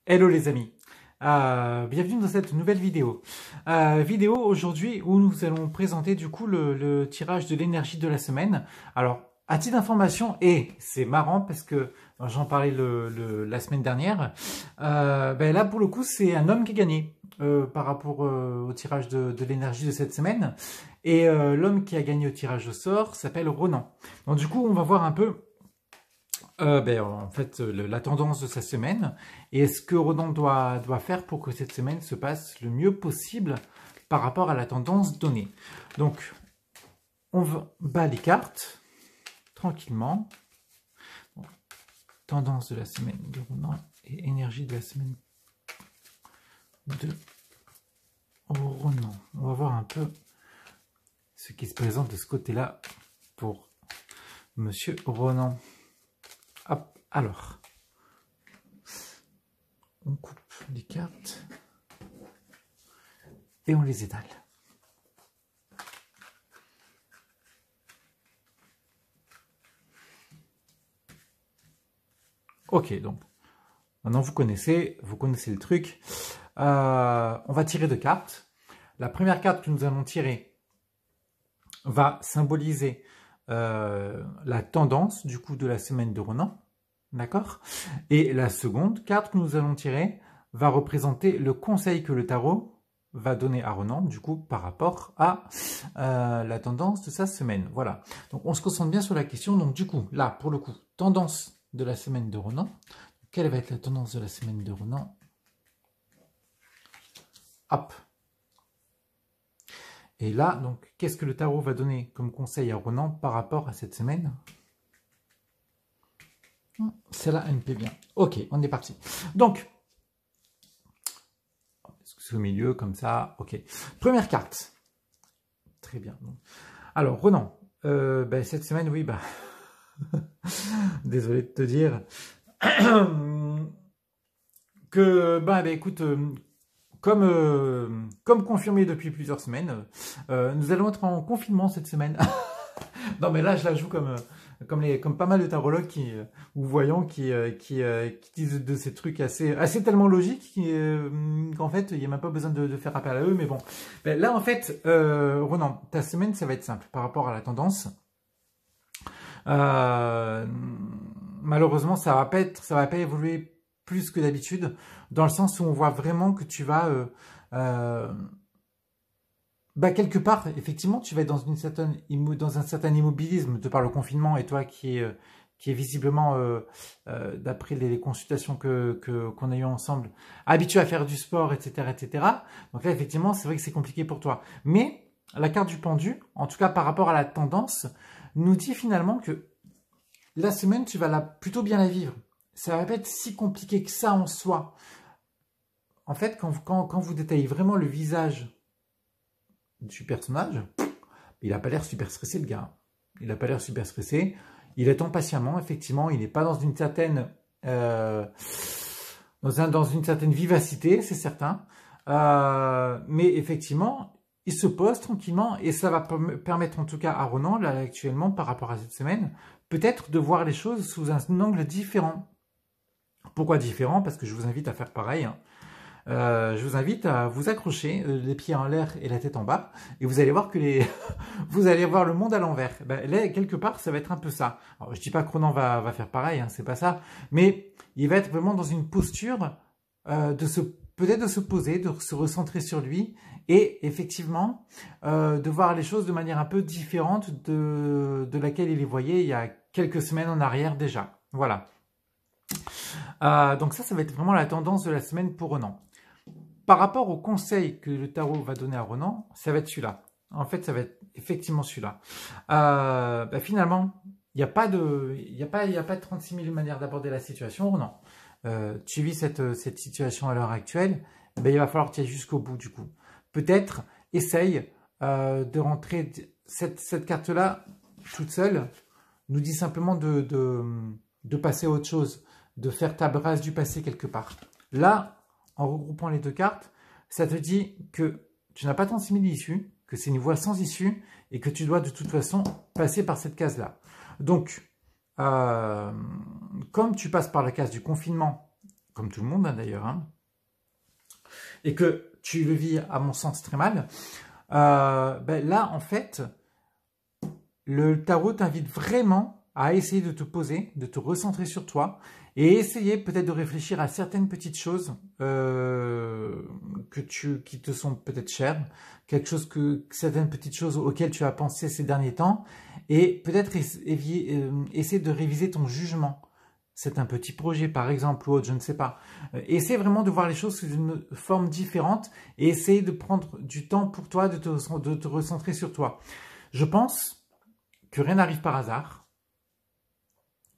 Hello les amis, bienvenue dans cette nouvelle vidéo. Vidéo aujourd'hui où nous allons présenter du coup le tirage de l'énergie de la semaine. Alors, à titre d'information, et c'est marrant parce que j'en parlais la semaine dernière, là pour le coup c'est un homme qui a gagné par rapport au tirage de l'énergie de cette semaine. Et l'homme qui a gagné au tirage au sort s'appelle Ronan. Donc du coup on va voir un peu en fait, la tendance de sa semaine et ce que Ronan doit faire pour que cette semaine se passe le mieux possible par rapport à la tendance donnée. Donc, on bat les cartes tranquillement. Bon, tendance de la semaine de Ronan et énergie de la semaine de Ronan. On va voir un peu ce qui se présente de ce côté-là pour Monsieur Ronan. Hop, alors, on coupe les cartes et on les étale. Ok, donc, maintenant vous connaissez le truc. On va tirer deux cartes. La première carte que nous allons tirer va symboliser la tendance du coup de la semaine de Ronan, d'accord? Et la seconde carte que nous allons tirer va représenter le conseil que le tarot va donner à Ronan, du coup, par rapport à la tendance de sa semaine. Voilà. Donc, on se concentre bien sur la question. Donc, du coup, là, pour le coup, tendance de la semaine de Ronan. Quelle va être la tendance de la semaine de Ronan? Hop. Et là, donc, qu'est-ce que le tarot va donner comme conseil à Ronan par rapport à cette semaine? Celle-là, elle me plaît bien. Ok, on est parti. Donc, c'est au milieu, comme ça. Ok. Première carte. Très bien. Alors, Ronan, cette semaine, oui, désolé de te dire que, écoute, comme confirmé depuis plusieurs semaines, nous allons être en confinement cette semaine. Non, mais là, je la joue comme pas mal de tarologues ou voyants qui disent de ces trucs assez tellement logiques qu'en fait, il n'y a même pas besoin de faire appel à eux. Mais bon, là, en fait, Ronan, ta semaine, ça va être simple par rapport à la tendance. Malheureusement, ça va pas évoluer plus que d'habitude, dans le sens où on voit vraiment que tu vas quelque part, effectivement, tu vas être dans un certain immobilisme de par le confinement et toi qui est visiblement, d'après les consultations qu'on a eues ensemble, habitué à faire du sport, etc., etc. Donc là, effectivement, c'est vrai que c'est compliqué pour toi. Mais la carte du pendu, en tout cas par rapport à la tendance, nous dit finalement que la semaine, tu vas plutôt bien la vivre. Ça va pas être si compliqué que ça en soi. En fait, quand vous détaillez vraiment le visage du personnage, il n'a pas l'air super stressé, le gars. Il n'a pas l'air super stressé. Il attend patiemment, effectivement. Il n'est pas dans une certaine dans une certaine vivacité, c'est certain. Mais effectivement, il se pose tranquillement et ça va permettre en tout cas à Ronan, là actuellement, par rapport à cette semaine, peut-être de voir les choses sous un angle différent. Pourquoi différent? Parce que je vous invite à faire pareil. Je vous invite à vous accrocher les pieds en l'air et la tête en bas et vous allez voir que vous allez voir le monde à l'envers. Là, quelque part, ça va être un peu ça. Alors, je dis pas que Ronan va faire pareil, hein, c'est pas ça, mais il va être vraiment dans une posture peut-être de se poser, de se recentrer sur lui et effectivement de voir les choses de manière un peu différente de laquelle il les voyait il y a quelques semaines en arrière déjà. Voilà. Donc ça va être vraiment la tendance de la semaine pour Ronan. Par rapport au conseil que le tarot va donner à Ronan, ça va être celui-là. En fait, ça va être effectivement celui-là. Finalement, il n'y a pas de 36 000 manières d'aborder la situation, Ronan. Tu vis cette situation à l'heure actuelle, il va falloir que tu ailles jusqu'au bout du coup. Peut-être, essaye de rentrer cette carte-là toute seule, nous dit simplement de passer à autre chose, de faire ta brasse du passé quelque part. Là, en regroupant les deux cartes, ça te dit que tu n'as pas 36 000 issues, que c'est une voie sans issue et que tu dois de toute façon passer par cette case-là. Donc, comme tu passes par la case du confinement, comme tout le monde hein, d'ailleurs, hein, et que tu le vis à mon sens très mal, ben là en fait, le tarot t'invite vraiment à essayer de te poser, de te recentrer sur toi et essayer peut-être de réfléchir à certaines petites choses qui te sont peut-être chères, certaines petites choses auxquelles tu as pensé ces derniers temps et peut-être essayer de réviser ton jugement. C'est un petit projet par exemple ou autre, je ne sais pas. Essaie vraiment de voir les choses sous une forme différente et essaye de prendre du temps pour toi, de te recentrer sur toi. Je pense que rien n'arrive par hasard,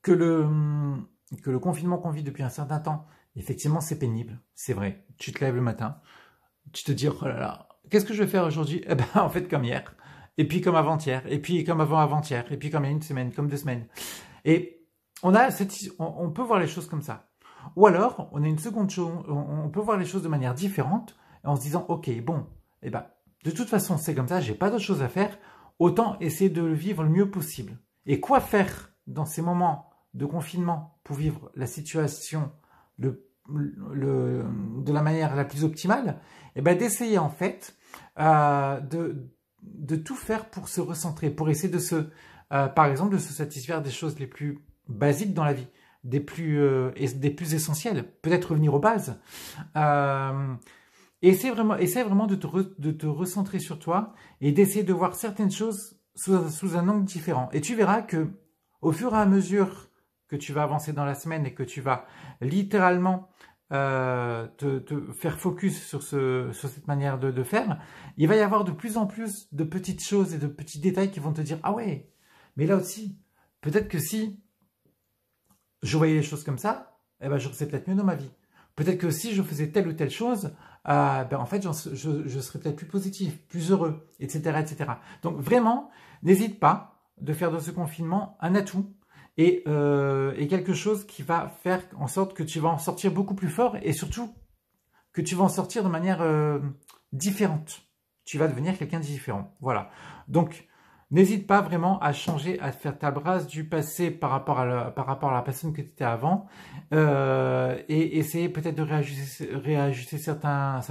que le confinement qu'on vit depuis un certain temps, effectivement c'est pénible, c'est vrai. Tu te lèves le matin, tu te dis oh là là, qu'est-ce que je vais faire aujourd'hui? Eh ben en fait comme hier, et puis comme avant-hier, et puis comme avant-avant-hier, et puis comme il y a une semaine, comme 2 semaines. Et on peut voir les choses comme ça. Ou alors, on a une seconde chose, on peut voir les choses de manière différente, en se disant, ok, bon, eh ben, de toute façon, c'est comme ça, j'ai pas d'autre chose à faire, autant essayer de le vivre le mieux possible. Et quoi faire dans ces moments de confinement pour vivre la situation de la manière la plus optimale? Eh ben, d'essayer en fait de tout faire pour se recentrer, pour essayer par exemple, de se satisfaire des choses les plus basiques dans la vie, des plus essentielles, peut-être revenir aux bases. Essaie vraiment de te recentrer sur toi et d'essayer de voir certaines choses sous un angle différent. Et tu verras que au fur et à mesure que tu vas avancer dans la semaine et que tu vas littéralement te faire focus sur cette manière de faire, il va y avoir de plus en plus de petites choses et de petits détails qui vont te dire « Ah ouais, mais là aussi, peut-être que si je voyais les choses comme ça, eh ben, je serais peut-être mieux dans ma vie. Peut-être que si je faisais telle ou telle chose, en fait, je serais peut-être plus positif, plus heureux, etc., etc. » Donc vraiment, n'hésite pas de faire de ce confinement un atout et quelque chose qui va faire en sorte que tu vas en sortir beaucoup plus fort et surtout que tu vas en sortir de manière différente. Tu vas devenir quelqu'un de différent. Voilà. Donc, n'hésite pas vraiment à changer, à faire ta brasse du passé par rapport à la personne que tu étais avant et essayer peut-être de réajuster certains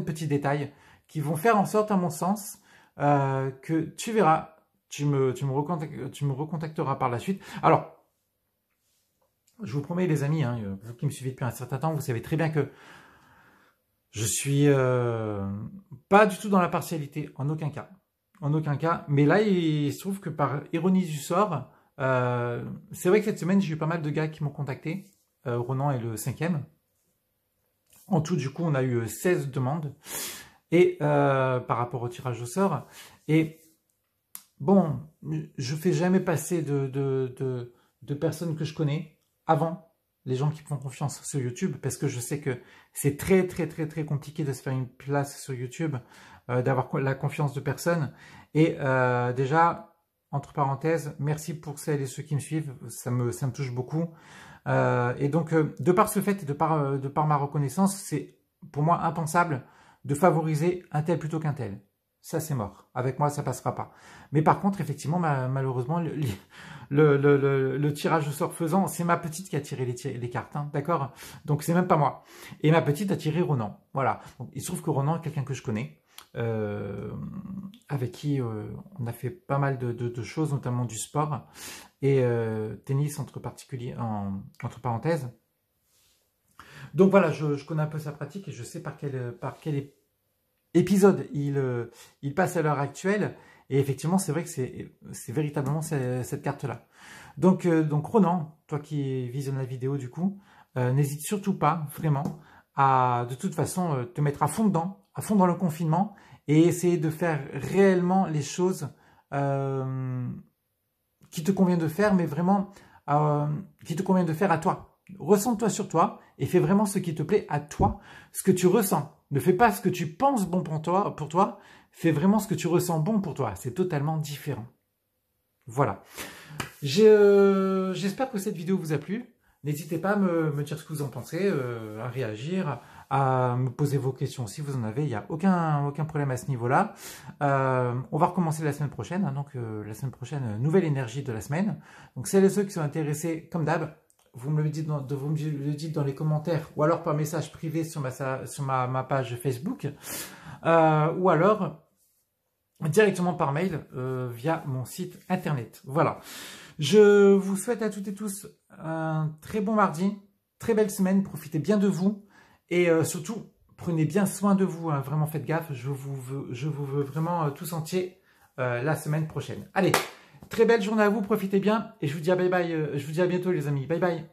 petits détails qui vont faire en sorte, à mon sens, que tu verras, tu me recontacteras par la suite. Alors, je vous promets les amis, hein, vous qui me suivez depuis un certain temps, vous savez très bien que je suis pas du tout dans la partialité, en aucun cas. En aucun cas. Mais là, il se trouve que par ironie du sort, c'est vrai que cette semaine, j'ai eu pas mal de gars qui m'ont contacté. Ronan est le 5e. En tout, du coup, on a eu 16 demandes et par rapport au tirage au sort. Et bon, je fais jamais passer de personnes que je connais avant les gens qui font confiance sur YouTube, parce que je sais que c'est très compliqué de se faire une place sur YouTube, d'avoir la confiance de personne. Et déjà, entre parenthèses, merci pour celles et ceux qui me suivent, ça me touche beaucoup. Et donc, de par ce fait et de par ma reconnaissance, c'est pour moi impensable de favoriser un tel plutôt qu'un tel. Ça, c'est mort. Avec moi, ça passera pas. Mais par contre, effectivement, malheureusement, le tirage au sort faisant, c'est ma petite qui a tiré les cartes, hein, d'accord? Donc, c'est même pas moi. Et ma petite a tiré Ronan. Voilà. Donc, il se trouve que Ronan est quelqu'un que je connais, avec qui on a fait pas mal de choses, notamment du sport et tennis entre parenthèses. Donc, voilà, je connais un peu sa pratique et je sais par quel épisode il passe à l'heure actuelle. Et effectivement, c'est vrai que c'est véritablement cette carte-là. Donc Ronan, toi qui visionnes la vidéo du coup, n'hésite surtout pas, vraiment, à de toute façon te mettre à fond dans le confinement et essayer de faire réellement les choses qui te convient de faire, mais vraiment qui te convient de faire à toi. Ressens-toi sur toi et fais vraiment ce qui te plaît à toi, ce que tu ressens. Ne fais pas ce que tu penses bon pour toi, fais vraiment ce que tu ressens bon pour toi. C'est totalement différent. Voilà. J'espère que cette vidéo vous a plu. N'hésitez pas à me dire ce que vous en pensez, à réagir, à me poser vos questions si vous en avez. Il n'y a aucun problème à ce niveau-là. On va recommencer la semaine prochaine. Hein, donc la semaine prochaine, nouvelle énergie de la semaine. Donc celles et ceux qui sont intéressés, comme d'hab, vous me le dites dans les commentaires, ou alors par message privé sur ma page Facebook, ou alors directement par mail via mon site internet. Voilà. Je vous souhaite à toutes et tous un très bon mardi, très belle semaine, profitez bien de vous et surtout prenez bien soin de vous, hein. Vraiment faites gaffe, je vous veux vraiment tous entiers la semaine prochaine. Allez, très belle journée à vous, profitez bien et je vous dis à bye bye, je vous dis à bientôt les amis, bye bye.